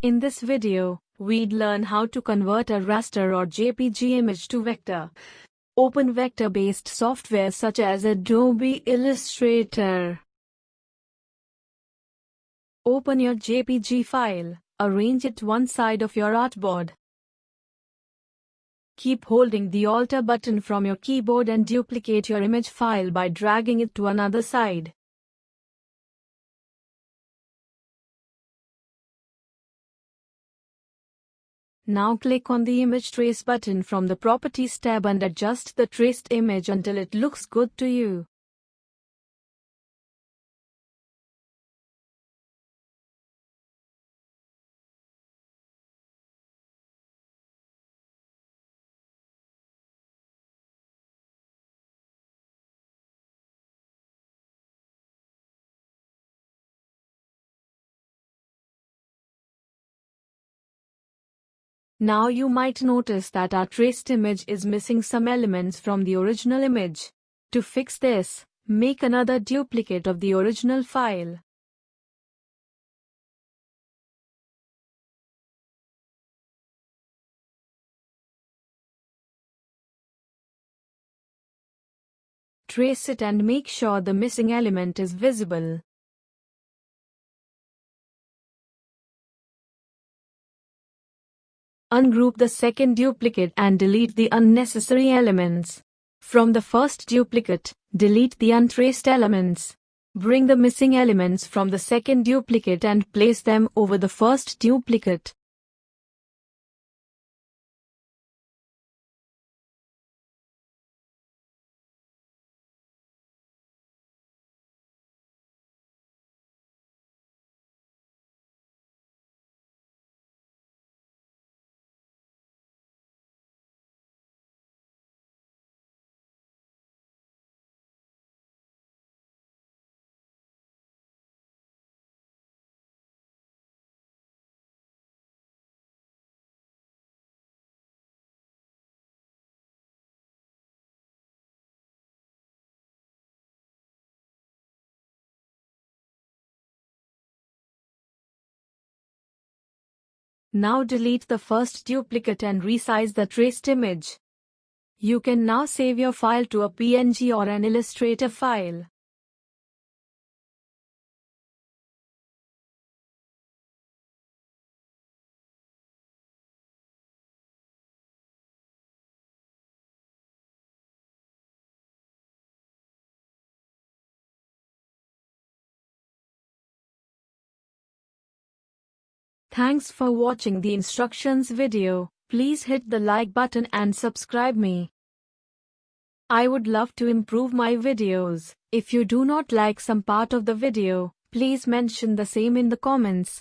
In this video, we'd learn how to convert a raster or JPG image to vector. Open vector-based software such as Adobe Illustrator. Open your JPG file, arrange it one side of your artboard. Keep holding the Alt button from your keyboard and duplicate your image file by dragging it to another side. Now click on the Image Trace button from the Properties tab and adjust the traced image until it looks good to you. Now you might notice that our traced image is missing some elements from the original image. To fix this, make another duplicate of the original file. Trace it and make sure the missing element is visible. Ungroup the second duplicate and delete the unnecessary elements. From the first duplicate, delete the untraced elements. Bring the missing elements from the second duplicate and place them over the first duplicate. Now delete the first duplicate and resize the traced image. You can now save your file to a PNG or an Illustrator file. Thanks for watching the instructions video. Please hit the like button and subscribe me. I would love to improve my videos. If you do not like some part of the video, please mention the same in the comments.